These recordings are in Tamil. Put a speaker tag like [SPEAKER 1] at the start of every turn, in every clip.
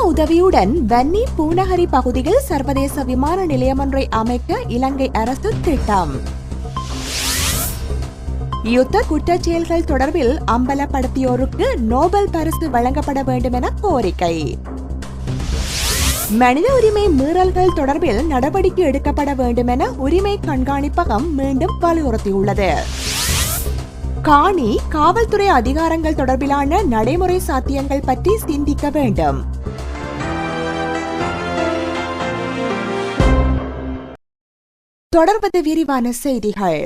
[SPEAKER 1] உதவியுடன் வன்னி பூநகரி பகுதியில் சர்வதேச விமான நிலையம் ஒன்றை அமைக்க இலங்கை அரசு திட்டம். யுத்த குற்றச்செயல்கள் தொடர்பில் அம்பலப்படுத்தியோருக்கு நோபல் பரிசு வழங்கப்பட வேண்டும் என கோரிக்கை. மனித உரிமை மீறல்கள் தொடர்பில் நடவடிக்கை எடுக்கப்பட வேண்டும் என உரிமை கண்காணிப்பகம் மீண்டும் வலியுறுத்தியுள்ளது. காணி காவல்துறை அதிகாரங்கள் தொடர்பிலான நடைமுறை சாத்தியங்கள் பற்றி சிந்திக்க வேண்டும். தொடர்வது விரிவான செய்திகள்.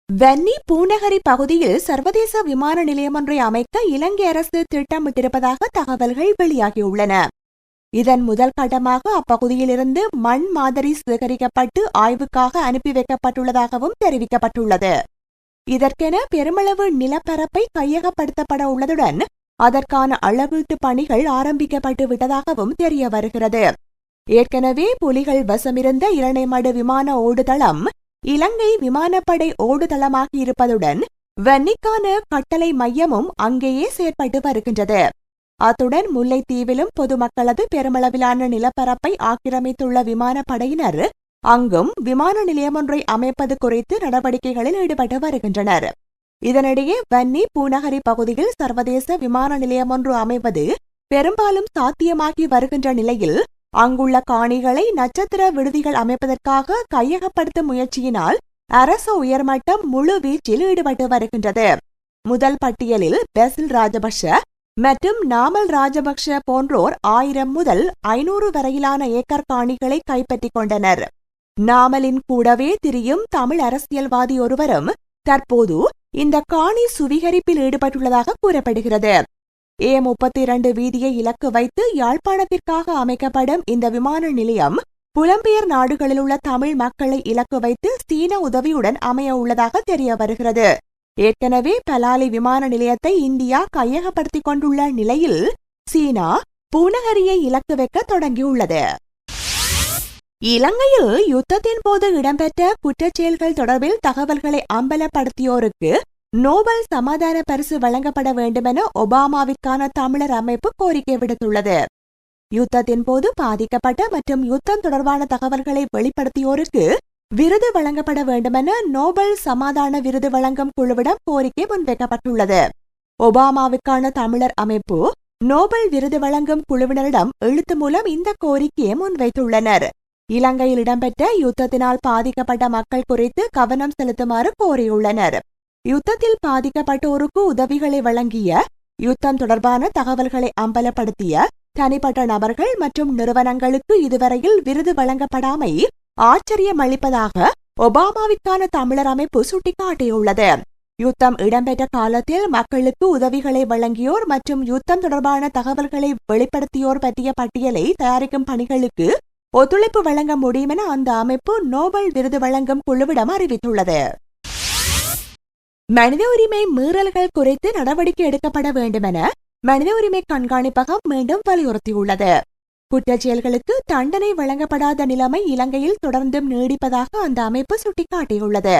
[SPEAKER 1] வன்னி பூநகரி பகுதியில் சர்வதேச விமான நிலையம் ஒன்றை அமைக்க இலங்கை அரசு திட்டமிட்டிருப்பதாக தகவல்கள் வெளியாகியுள்ளன. இதன் முதல் கட்டமாக அப்பகுதியிலிருந்து மண் மாதிரி சேகரிக்கப்பட்டு ஆய்வுக்காக அனுப்பி வைக்கப்பட்டுள்ளதாகவும் தெரிவிக்கப்பட்டுள்ளது. இதற்கென பெருமளவு நிலப்பரப்பை கையகப்படுத்தப்பட உள்ளதுடன் அதற்கான அளவீட்டு பணிகள் ஆரம்பிக்கப்பட்டு விட்டதாகவும் தெரிய வருகிறது. ஏற்கனவே புலிகள் வசமிருந்த இரணைமடு விமான ஓடுதளம் இலங்கை விமானப்படை ஓடுதளமாகி இருப்பதுடன் வன்னிக்கான கட்டளை மையமும் அங்கேயே செயற்பட்டு வருகின்றது. அத்துடன் முல்லைத்தீவிலும் பொதுமக்களது பெருமளவிலான நிலப்பரப்பை ஆக்கிரமித்துள்ள விமானப்படையினர் அங்கும் விமான நிலையம் ஒன்றை அமைப்பது குறித்து நடவடிக்கைகளில் ஈடுபட்டு வருகின்றனர். இதனிடையே வன்னி பூநகரி பகுதியில் சர்வதேச விமான நிலையம் ஒன்று அமைவது பெரும்பாலும் சாத்தியமாகி வருகின்ற நிலையில் அங்குள்ள காணிகளை நட்சத்திர விடுதிகள் அமைப்பதற்காக கையகப்படுத்தும் முயற்சியினால் அரசு உயர்மட்டம் முழு வீச்சில் ஈடுபட்டு வருகின்றது. முதல் பட்டியலில் பெசில் ராஜபக்ஷ மற்றும் நாமல் ராஜபக்ஷ போன்றோர் 1000 முதல் 500 வரையிலான ஏக்கர் காணிகளை கைப்பற்றிக் கொண்டனர். நாமலின் கூடவே திரியும் தமிழ் அரசியல்வாதி ஒருவரும் தற்போது இந்த காணி சுவீகரிப்பில் ஈடுபட்டுள்ளதாக கூறப்படுகிறது. A32 வீதியை இலக்கு வைத்து யாழ்ப்பாணத்திற்காக அமைக்கப்படும் இந்த விமான நிலையம் புலம்பெயர் நாடுகளில் உள்ள தமிழ் மக்களை இலக்கு வைத்து சீன உதவியுடன் அமைய உள்ளதாக தெரிய வருகிறது. ஏற்கனவே பலாலி விமான நிலையத்தை இந்தியா கையகப்படுத்திக் கொண்டுள்ள நிலையில் சீனா பூநகரியை இலக்கு வைக்க தொடங்கியுள்ளது. இலங்கையில் யுத்தத்தின் போது இடம்பெற்ற குற்றச்செயல்கள் தொடர்பில் தகவல்களை அம்பலப்படுத்தியோருக்கு நோபல் சமாதான பரிசு வழங்கப்பட வேண்டுமென ஒபாமாவிற்கான தமிழர் அமைப்பு கோரிக்கை விடுத்துள்ளது. யுத்தத்தின் போது பாதிக்கப்பட்ட மற்றும் யுத்தம் தொடர்பான தகவல்களை வெளிப்படுத்தியோருக்கு விருது வழங்கப்பட வேண்டுமென நோபல் சமாதான விருது வழங்கும் குழுவிடம் கோரிக்கை முன்வைக்கப்பட்டுள்ளது. ஒபாமாவுக்கான தமிழர் அமைப்பு நோபல் விருது வழங்கும் குழுவினரிடம் எழுத்து மூலம் இந்த கோரிக்கையை முன்வைத்துள்ளனர். இலங்கையில் இடம்பெற்ற யுத்தத்தினால் பாதிக்கப்பட்ட மக்கள் குறித்து கவனம் செலுத்துமாறு கோரியுள்ளனர். யுத்தத்தில் பாதிக்கப்பட்டோருக்கு உதவிகளை வழங்கிய, யுத்தம் தொடர்பான தகவல்களை அம்பலப்படுத்திய தனிப்பட்ட நபர்கள் மற்றும் நிறுவனங்களுக்கு இதுவரையில் விருது வழங்கப்படாமை ஆச்சரியமளிப்பதாக ஒபாமாவிற்கான தமிழர் அமைப்பு சுட்டிக்காட்டியுள்ளது. யுத்தம் இடம்பெற்ற காலத்தில் மக்களுக்கு உதவிகளை வழங்கியோர் மற்றும் யுத்தம் தொடர்பான தகவல்களை வெளிப்படுத்தியோர் பற்றிய பட்டியலை தயாரிக்கும் பணிகளுக்கு ஒத்துழைப்பு வழங்க முடியும் என அந்த அமைப்பு நோபல் விருது வழங்கும் குழுவிடம் அறிவித்துள்ளது. மனித உரிமை மீறல்கள் குறித்து நடவடிக்கை எடுக்கப்பட வேண்டும் என மனித உரிமை கண்காணிப்பகம் மீண்டும் வலியுறுத்தியுள்ளது. குற்றச்செயல்களுக்கு தண்டனை வழங்கப்படாத நிலைமை இலங்கையில் தொடர்ந்தும் நீடிப்பதாக அந்த அமைப்பு சுட்டிக்காட்டியுள்ளது.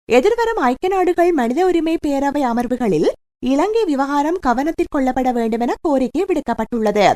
[SPEAKER 1] எதிர்வரும் ஐக்கிய நாடுகள் மனித உரிமை பேரவை அமர்வுகளில் இலங்கை விவகாரம் கவனத்தில் கொள்ளப்பட வேண்டும் என கோரிக்கை விடுக்கப்பட்டுள்ளது.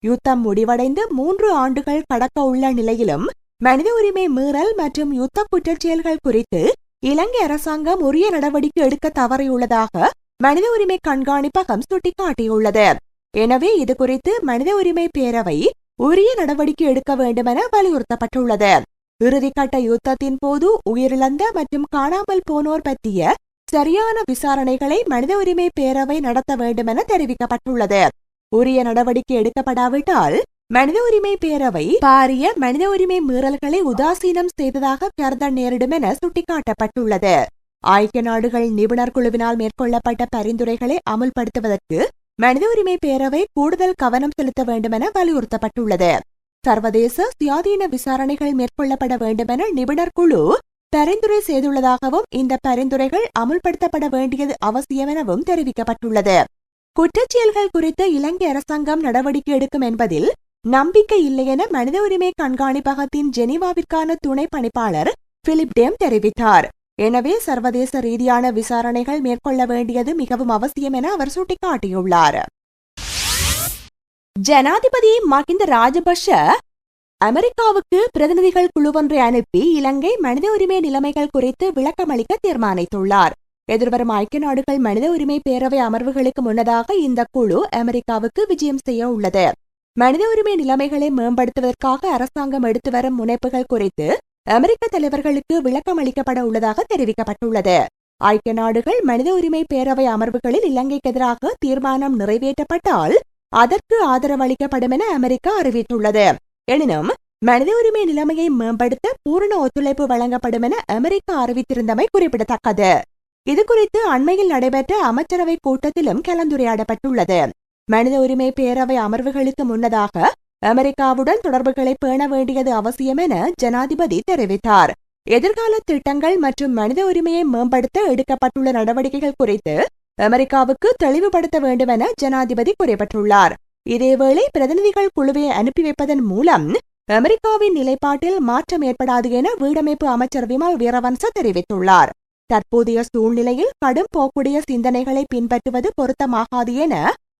[SPEAKER 1] யுத்தம் முடிவடைந்து 3 ஆண்டுகள் கடக்க உள்ள நிலையிலும் மனித உரிமை மீறல் மற்றும் யுத்த குற்றச்செயல்கள் குறித்து இலங்கை அரசாங்கம் உரிய நடவடிக்கை எடுக்க தவறியுள்ளதாக மனித உரிமை கண்காணிப்பகம் சுட்டிக்காட்டியுள்ளது. எனவே இதுகுறித்து மனித உரிமை பேரவை உரிய நடவடிக்கை எடுக்க வேண்டுமென வலியுறுத்தப்பட்டுள்ளது. இறுதிக்கட்ட யுத்தத்தின் போது உயிரிழந்த மற்றும் காணாமல் போனோர் பற்றிய சரியான விசாரணைகளை மனித உரிமை பேரவை நடத்த வேண்டுமென தெரிவிக்கப்பட்டுள்ளது. உரிய நடவடிக்கை எடுக்கப்படாவிட்டால் மனித உரிமை பேரவை பாரிய மனித உரிமை மீறல்களை உதாசீனம் செய்ததாக கருத நேரிடும் என சுட்டிக்காட்டப்பட்டுள்ளது. ஐக்கிய நாடுகள் நிபுணர் குழுவினால் மேற்கொள்ளப்பட்ட பரிந்துரைகளை அமுல்படுத்துவதற்கு மனித உரிமை பேரவை கூடுதல் கவனம் செலுத்த வேண்டுமென வலியுறுத்தப்பட்டுள்ளது. சர்வதேச சுயாதீன விசாரணைகள் மேற்கொள்ளப்பட வேண்டுமென நிபுணர் குழு பரிந்துரை செய்துள்ளதாகவும் இந்த பரிந்துரைகள் அமுல்படுத்தப்பட வேண்டியது அவசியம் எனவும் தெரிவிக்கப்பட்டுள்ளது. குற்றச்செயல்கள் குறித்து இலங்கை அரசாங்கம் நடவடிக்கை எடுக்கும் என்பதில் நம்பிக்கை இல்லை என மனித உரிமை கண்காணிப்பகத்தின் ஜெனீவாவிற்கான துணை பணிப்பாளர் பிலிப் டேம் தெரிவித்தார். எனவே சர்வதேச ரீதியான விசாரணைகள் மேற்கொள்ள வேண்டியது மிகவும் அவசியம் என அவர் சுட்டிக்காட்டியுள்ளார். ஜனாதிபதி மகிந்த ராஜபக்ஷ அமெரிக்காவுக்கு பிரதிநிதிகள் குழுவொன்றை அனுப்பி இலங்கை மனித உரிமை நிலைமைகள் குறித்து விளக்கமளிக்க தீர்மானித்துள்ளார். எதிர்வரும் ஐக்கிய நாடுகள் மனித உரிமை பேரவை அமர்வுகளுக்கு முன்னதாக இந்த குழு அமெரிக்காவுக்கு விஜயம் செய்ய உள்ளது. மனித உரிமை நிலைமைகளை மேம்படுத்துவதற்காக அரசாங்கம் எடுத்து வரும் முனைப்புகள் குறித்து அமெரிக்க தலைவர்களுக்கு விளக்கம் அளிக்கப்பட உள்ளதாக தெரிவிக்கப்பட்டுள்ளது. ஐக்கிய நாடுகள் மனித உரிமை பேரவை அமர்வுகளில் இலங்கைக்கு எதிராக தீர்மானம் நிறைவேற்றப்பட்டால் அதற்கு ஆதரவு அளிக்கப்படும் என அமெரிக்கா அறிவித்துள்ளது. எனினும் மனித உரிமை நிலைமையை மேம்படுத்த பூரண ஒத்துழைப்பு வழங்கப்படும் என அமெரிக்கா அறிவித்திருந்தமை குறிப்பிடத்தக்கது. இதுகுறித்து அண்மையில் நடைபெற்ற அமைச்சரவை கூட்டத்திலும் கலந்துரையாடப்பட்டுள்ளது. மனித உரிமை பேரவை அமர்வுகளுக்கு முன்னதாக அமெரிக்காவுடன் தொடர்புகளை பேண வேண்டியது அவசியம் என ஜனாதிபதி தெரிவித்தார். எதிர்கால திட்டங்கள் மற்றும் மனித உரிமையை மேம்படுத்த எடுக்கப்பட்டுள்ள நடவடிக்கைகள் குறித்து அமெரிக்காவுக்கு தெளிவுபடுத்த வேண்டும் என ஜனாதிபதி குறிப்பிட்டுள்ளார். இதேவேளை பிரதிநிதிகள் குழுவை அனுப்பி வைப்பதன் மூலம் அமெரிக்காவின் நிலைப்பாட்டில் மாற்றம் ஏற்படாது என வீடமைப்பு அமைச்சர் விமல் வீரவன்ச தெரிவித்துள்ளார். தற்போதைய சூழ்நிலையில் கடும் போக்குடைய சிந்தனைகளை பின்பற்றுவது பொருத்தமாகாது என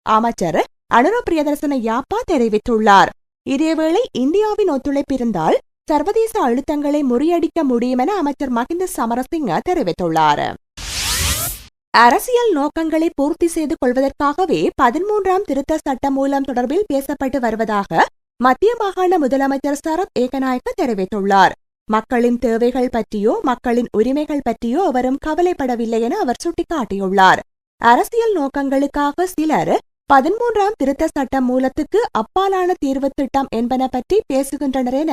[SPEAKER 1] அமைச்சர் அனுர பிரியதர்சன யாப்பா தெரிவித்துள்ளார். இதேவேளை இந்தியாவின் ஒத்துழைப்பு இருந்தால் சர்வதேச அழுத்தங்களை முறியடிக்க முடியும் என அமைச்சர் மஹிந்த சமரசிங்க தெரிவித்துள்ளார். அரசியல் நோக்கங்களை பூர்த்தி செய்து கொள்வதற்காகவே 13ஆம் திருத்த சட்டமூலம் தொடர்பில் பேசப்பட்டு வருவதாக மத்திய மாகாண முதலமைச்சர் சரத் ஏகநாயக்க தெரிவித்துள்ளார். மக்களின் தேவைகள் பற்றியோ மக்களின் உரிமைகள் பற்றியோ அவரும் கவலைப்படவில்லை என அவர் சுட்டிக்காட்டியுள்ளார். அரசியல் நோக்கங்களுக்காக சிலர் 13ஆம் திருத்த சட்ட மூலத்துக்கு அப்பாலான தீர்வு திட்டம் என்பன பற்றி பேசுகின்றனர் என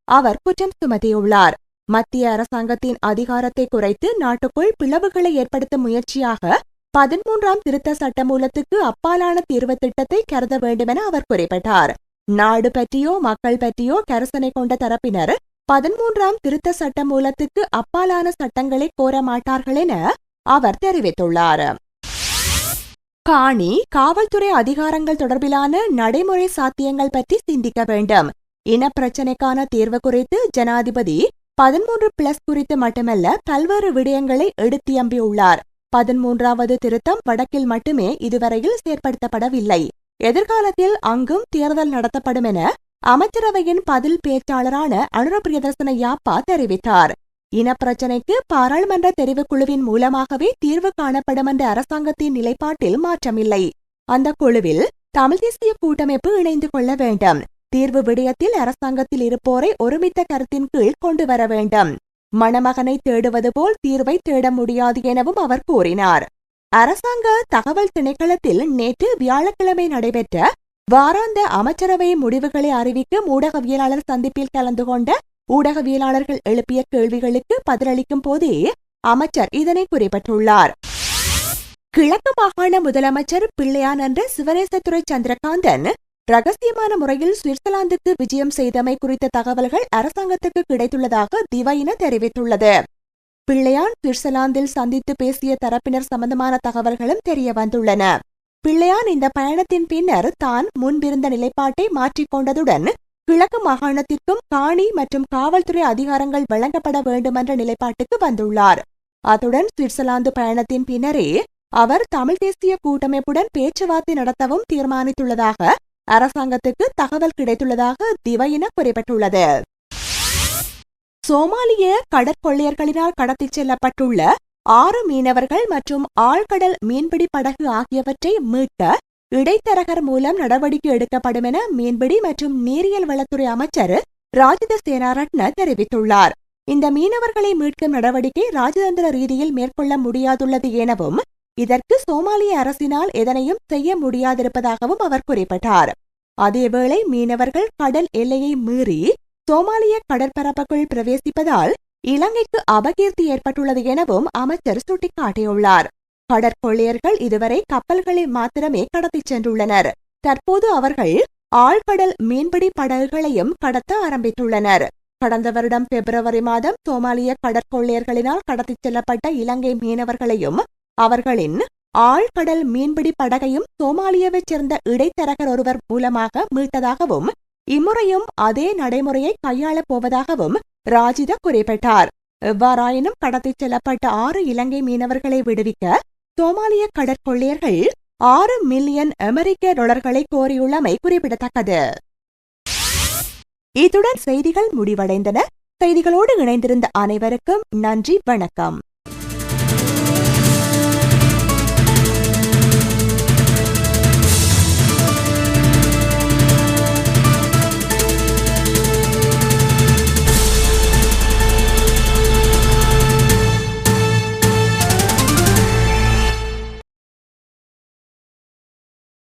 [SPEAKER 1] அவர் குற்றம் சுமத்தியுள்ளார். மத்திய அரசாங்கத்தின் அதிகாரத்தை குறைத்து நாட்டுக்குள் பிளவுகளை ஏற்படுத்தும் முயற்சியாக 13ஆம் திருத்த சட்ட மூலத்துக்கு அப்பாலான தீர்வு திட்டத்தை கருத வேண்டும் என அவர் குறிப்பிட்டார். நாடு பற்றியோ மக்கள் பற்றியோ கரிசனை கொண்ட தரப்பினர் 13ஆம் திருத்த சட்ட மூலத்துக்கு அப்பாலான சட்டங்களை கோர மாட்டார்கள் என அவர் தெரிவித்துள்ளார். காணி காவல்துறை அதிகாரங்கள் தொடர்பிலான நடைமுறை சாத்தியங்கள் பற்றி சிந்திக்க வேண்டும். இனப்பிரச்சினைக்கான தீர்வு குறித்து ஜனாதிபதி 13+ குறித்து மட்டுமல்ல பல்வேறு விடயங்களை எடுத்தியம்பியுள்ளார். 13வது திருத்தம் வடக்கில் மட்டுமே இதுவரையில் செயற்படுத்தப்படவில்லை. எதிர்காலத்தில் அங்கும் தேர்தல் நடத்தப்படும் என அமைச்சரவையின் பதில் பேச்சாளரான அனுர பிரியதர்சன யாப்பா தெரிவித்தார். இனப்பிரச்சினைக்கு பாராளுமன்ற தெரிவுக்குழுவின் மூலமாகவே தீர்வு காணப்படும் என்ற அரசாங்கத்தின் நிலைப்பாட்டில் மாற்றமில்லை. அந்த குழுவில் தமிழ் தேசிய கூட்டமைப்பு இணைந்து கொள்ள வேண்டும். தீர்வு விடயத்தில் அரசாங்கத்தில் இருப்போரை ஒருமித்த கருத்தின் கீழ் கொண்டு வர வேண்டும். மணமகனை தேடுவது போல் தீர்வை தேட முடியாது எனவும் அவர் கூறினார். அரசாங்க தகவல் திணைக்களத்தில் நேற்று வியாழக்கிழமை நடைபெற்ற வாராந்த அமைச்சரவை முடிவுகளை அறிவிக்க ஊடகவியலாளர் சந்திப்பில் கலந்து கொண்ட ஊடகவியலாளர்கள் எழுப்பிய கேள்விகளுக்கு பதிலளிக்கும் போதே அமைச்சர் இதனை குறிப்பிட்டுள்ளார். கிழக்கு மாகாண முதலமைச்சர் பிள்ளையான் என்ற சிவனேசத்துறை சந்திரகாந்தன் ரகசியமான முறையில் சுவிட்சர்லாந்துக்கு விஜயம் செய்தமை குறித்த தகவல்கள் அரசாங்கத்துக்கு கிடைத்துள்ளதாக திவையின தெரிவித்துள்ளது. பிள்ளையான் சுவிட்சர்லாந்தில் சந்தித்து பேசிய தரப்பினர் சம்பந்தமான தகவல்களும் தெரிய வந்துள்ளன. பிள்ளையான் இந்த பயணத்தின் பின்னர் தான் முன்பிருந்த நிலைப்பாட்டை மாற்றிக்கொண்டதுடன் கிழக்கு மாகாணத்திற்கும் காணி மற்றும் காவல்துறை அதிகாரங்கள் வழங்கப்பட வேண்டும் என்ற நிலைப்பாட்டுக்கு வந்துள்ளார். அத்துடன் சுவிட்சர்லாந்து பயணத்தின் பின்னரே அவர் தமிழ் தேசிய கூட்டமைப்புடன் பேச்சுவார்த்தை நடத்தவும் தீர்மானித்துள்ளதாக அரசாங்கத்துக்கு தகவல் கிடைத்துள்ளதாக திவையின குறிப்பிட்டுள்ளது. சோமாலிய கடற்கொள்ளையர்களினால் கடத்திச் செல்லப்பட்டுள்ள 6 மீனவர்கள் மற்றும் ஆழ்கடல் மீன்பிடி படகு ஆகியவற்றை மீட்க இடைத்தரகர் மூலம் நடவடிக்கை எடுக்கப்படும் என மீன்பிடி மற்றும் நீரியல் வளத்துறை அமைச்சர் ராஜித சேனாரட்ன தெரிவித்துள்ளார். இந்த மீனவர்களை மீட்கும் நடவடிக்கை ராஜதந்திர ரீதியில் மேற்கொள்ள முடியாதுள்ளது எனவும் இதற்கு சோமாலிய அரசினால் எதனையும் செய்ய முடியாதிருப்பதாகவும் அவர் குறிப்பிட்டார். அதேவேளை மீனவர்கள் கடல் எல்லையை மீறி சோமாலிய கடற்பரப்புக்குள் பிரவேசிப்பதால் இலங்கைக்கு அபகீர்த்தி ஏற்பட்டுள்ளது எனவும் அமைச்சர் சுட்டிக்காட்டியுள்ளார். கடற்கொள்ளையர்கள் இதுவரை கப்பல்களை மாத்திரமே கடத்திச் சென்றுள்ளனர். தற்போது அவர்கள் ஆழ்கடல் மீன்பிடி படகுகளையும் கடத்த ஆரம்பித்துள்ளனர். கடந்த வருடம் பிப்ரவரி மாதம் சோமாலிய கடற்கொள்ளையர்களினால் கடத்திச் செல்லப்பட்ட இலங்கை மீனவர்களையும் அவர்களின் ஆழ்கடல் மீன்பிடி படகையும் சோமாலியாவைச் சேர்ந்த இடைத்தரகர் ஒருவர் மூலமாக மீட்டதாகவும் இம்முறையும் அதே நடைமுறையை கையாளப் போவதாகவும் ராஜித குறிப்பிட்டார். எவ்வாறாயினும் கடத்திச் செல்லப்பட்ட 6 இலங்கை மீனவர்களை விடுவிக்க சோமாலிய கடற்கொள்ளையர்கள் 6 மில்லியன் அமெரிக்க டாலர்களை கோரியுள்ளமை குறிப்பிடத்தக்கது. இத்துடன் செய்திகள் முடிவடைந்தன. செய்திகளோடு இணைந்திருந்த அனைவருக்கும் நன்றி, வணக்கம்.